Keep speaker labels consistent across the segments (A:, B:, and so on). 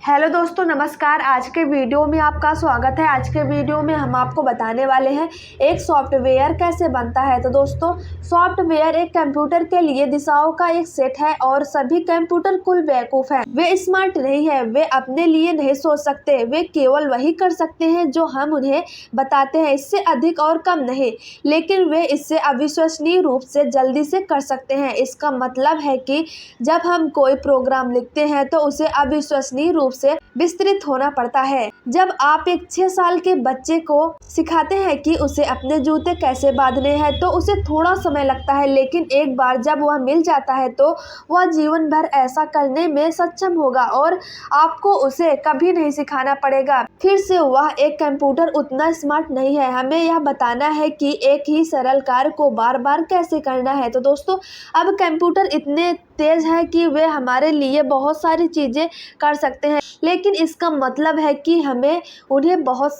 A: Hello दोस्तों, नमस्कार। आज के वीडियो में आपका स्वागत है। आज के वीडियो में हम आपको बताने वाले हैं एक सॉफ्टवेयर कैसे बनता है। तो दोस्तों, सॉफ्टवेयर एक कंप्यूटर के लिए दिशाओं का एक सेट है और सभी कंप्यूटर कुल बेवकूफ़ हैं। वे स्मार्ट नहीं है, वे अपने लिए नहीं सोच सकते, वे केवल वही कर सकते हैं जो हम उन्हें बताते हैं, इससे अधिक और कम नहीं। लेकिन वे इससे अविश्वसनीय रूप से जल्दी से कर सकते हैं। इसका मतलब है कि जब हम कोई प्रोग्राम लिखते हैं तो उसे अविश्वसनीय रूप से विस्तृत होना पड़ता है। जब आप एक 6 साल के बच्चे को सिखाते हैं कि उसे अपने जूते कैसे बांधने हैं तो उसे थोड़ा समय लगता है, लेकिन एक बार जब वह मिल जाता है तो वह जीवन भर ऐसा करने में सक्षम होगा और आपको उसे कभी नहीं सिखाना पड़ेगा। फिर से वह एक कंप्यूटर उतना स्मार्ट नहीं है। हमें यह बताना है कि एक ही सरल कार्य को बार बार कैसे करना है। तो दोस्तों, अब कंप्यूटर इतने तेज है कि वे हमारे लिए बहुत सारी चीज़ें कर सकते हैं, लेकिन इसका मतलब है कि हमें उन्हें बहुत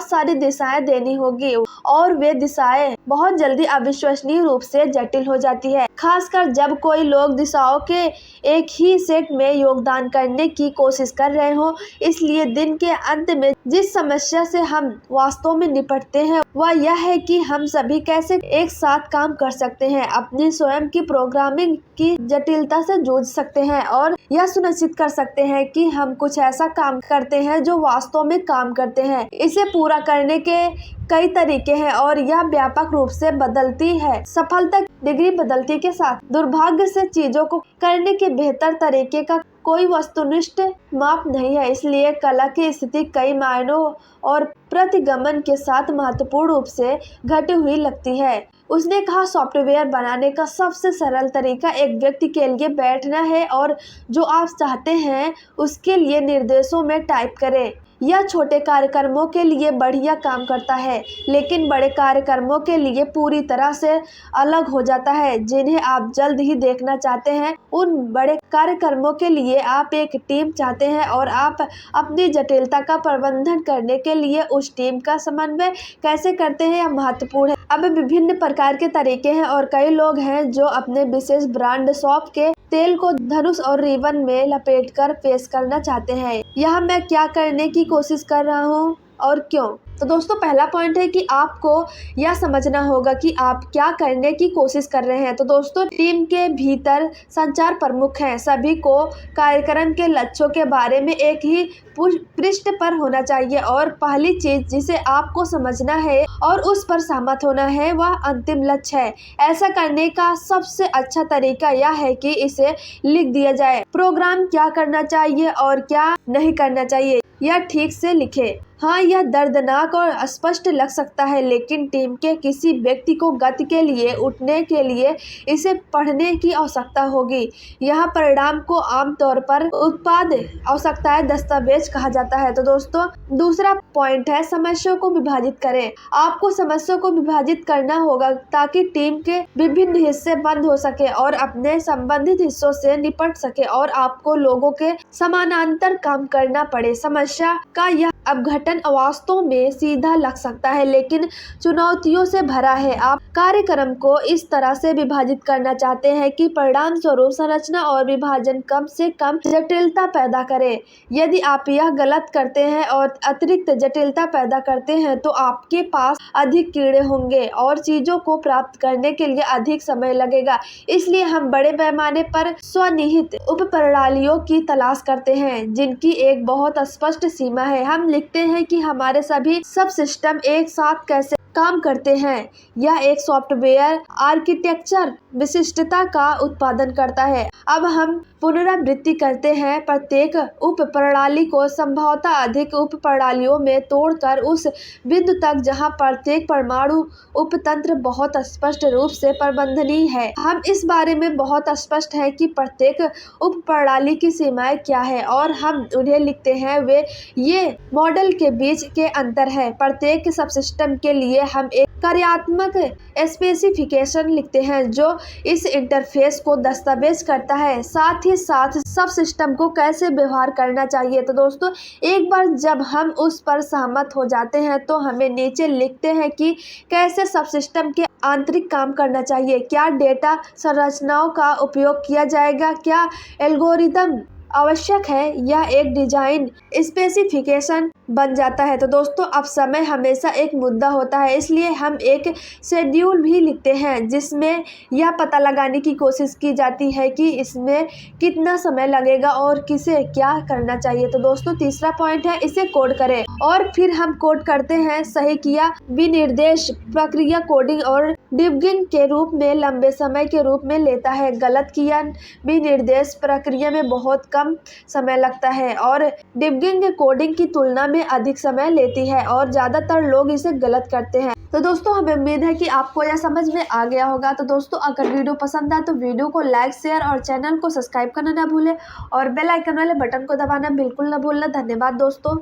A: सारी दिशाएं देनी होगी और वे दिशाएं बहुत जल्दी अविश्वसनीय रूप से जटिल हो जाती है, खासकर जब कोई लोग दिशाओं के एक ही सेट में योगदान करने की कोशिश कर रहे हो। इसलिए दिन के अंत में जिस समस्या से हम वास्तव में निपटते हैं वह यह है कि हम सभी कैसे एक साथ काम कर सकते हैं, अपनी स्वयं की प्रोग्रामिंग की जटिलता से जूझ सकते हैं और यह सुनिश्चित कर सकते हैं कि हम कुछ ऐसा काम करते हैं जो वास्तव में काम करते हैं। इसे पूरा करने के कई तरीके हैं और यह व्यापक रूप से बदलती है। सफलता डिग्री बदलती के साथ दुर्भाग्य से चीजों को करने के बेहतर तरीके का कोई वस्तुनिष्ठ माप नहीं है। इसलिए कला की स्थिति कई मायनों और प्रतिगमन के साथ महत्वपूर्ण रूप से घटी हुई लगती है। उसने कहा, सॉफ्टवेयर बनाने का सबसे सरल तरीका एक व्यक्ति के लिए बैठना है और जो आप चाहते हैं उसके लिए निर्देशों में टाइप करें। यह छोटे कार्यक्रमों के लिए बढ़िया काम करता है, लेकिन बड़े कार्यक्रमों के लिए पूरी तरह से अलग हो जाता है जिन्हें आप जल्द ही देखना चाहते हैं। उन बड़े कार्यक्रमों के लिए आप एक टीम चाहते हैं और आप अपनी जटिलता का प्रबंधन करने के लिए उस टीम का समन्वय कैसे करते हैं, यह महत्वपूर्ण है। अब विभिन्न प्रकार के तरीके हैं और कई लोग हैं जो अपने विशेष ब्रांड सौंफ के तेल को धनुष और रिबन में लपेटकर पेश करना चाहते हैं। यहाँ मैं क्या करने की कोशिश कर रहा हूँ और क्यों। तो दोस्तों, पहला पॉइंट है कि आपको यह समझना होगा कि आप क्या करने की कोशिश कर रहे हैं। तो दोस्तों, टीम के भीतर संचार प्रमुख हैं। सभी को कार्यक्रम के लक्ष्यों के बारे में एक ही पृष्ठ पर होना चाहिए और पहली चीज जिसे आपको समझना है और उस पर सहमत होना है वह अंतिम लक्ष्य है। ऐसा करने का सबसे अच्छा तरीका यह है कि इसे लिख दिया जाए। प्रोग्राम क्या करना चाहिए और क्या नहीं करना चाहिए यह ठीक से लिखे। हाँ, यह दर्दनाक और अस्पष्ट लग सकता है, लेकिन टीम के किसी व्यक्ति को गति के लिए उठने के लिए इसे पढ़ने की आवश्यकता होगी। यह परिणाम को आमतौर पर उत्पाद आवश्यकताएं दस्तावेज कहा जाता है। तो दोस्तों, दूसरा पॉइंट है समस्याओं को विभाजित करें। आपको समस्याओं को विभाजित करना होगा ताकि टीम के विभिन्न हिस्से बंद हो सके और अपने संबंधित हिस्सों से निपट सके और आपको लोगों के समानांतर काम करना पड़े। समस्या का यह अपघटन वास्तव में सीधा लग सकता है, लेकिन चुनौतियों से भरा है। आप कार्यक्रम को इस तरह से विभाजित करना चाहते हैं कि परिणाम स्वरूप संरचना और विभाजन कम से कम जटिलता पैदा करे। यदि आप यह गलत करते हैं और अतिरिक्त जटिलता पैदा करते हैं तो आपके पास अधिक कीड़े होंगे और चीजों को प्राप्त करने के लिए अधिक समय लगेगा। इसलिए हम बड़े पैमाने पर स्वनिहित उप प्रणालियों की तलाश करते हैं जिनकी एक बहुत स्पष्ट सीमा है। हम लिखते हैं कि हमारे सभी सब सिस्टम एक साथ कैसे काम करते हैं। यह एक सॉफ्टवेयर आर्किटेक्चर विशिष्टता का उत्पादन करता है। अब हम पुनरावृत्ति करते हैं, प्रत्येक उप प्रणाली को संभवतः अधिक उप प्रणालियों में तोड़कर उस बिंदु तक जहां प्रत्येक परमाणु उपतंत्र बहुत स्पष्ट रूप से प्रबंधनीय है। हम इस बारे में बहुत स्पष्ट हैं कि प्रत्येक उप प्रणाली की सीमाएं क्या है और हम उन्हें लिखते हैं। वे ये मॉडल के बीच के अंतर है। प्रत्येक सबसिस्टम के लिए हम एक कार्यात्मक स्पेसिफिकेशन लिखते हैं जो इस इंटरफेस को दस्तावेज करता है, साथ ही साथ सब सिस्टम को कैसे व्यवहार करना चाहिए। तो दोस्तों, एक बार जब हम उस पर सहमत हो जाते हैं तो हमें नीचे लिखते हैं कि कैसे सब सिस्टम के आंतरिक काम करना चाहिए, क्या डेटा संरचनाओं का उपयोग किया जाएगा, क्या एल्गोरिदम आवश्यक है, यह एक डिजाइन स्पेसिफिकेशन बन जाता है। तो दोस्तों अब समय हमेशा एक मुद्दा होता है, इसलिए हम एक शेड्यूल भी लिखते हैं जिसमें यह पता लगाने की कोशिश की जाती है कि इसमें कितना समय लगेगा और किसे क्या करना चाहिए। तो दोस्तों तीसरा पॉइंट है, इसे कोड करें। और फिर हम कोड करते हैं। सही किया विनिर्देश प्रक्रिया कोडिंग और डिबगिंग के रूप में लंबे समय के रूप में लेता है। गलत किया विनिर्देश प्रक्रिया में बहुत कम समय लगता है और डिबगिंग कोडिंग की तुलना में अधिक समय लेती है और ज़्यादातर लोग इसे गलत करते हैं। तो दोस्तों हमें उम्मीद है कि आपको यह समझ में आ गया होगा। तो दोस्तों अगर वीडियो पसंद आए तो वीडियो को लाइक शेयर और चैनल को सब्सक्राइब करना ना भूलें और बेल आइकन वाले बटन को दबाना बिल्कुल ना भूलना। धन्यवाद दोस्तों।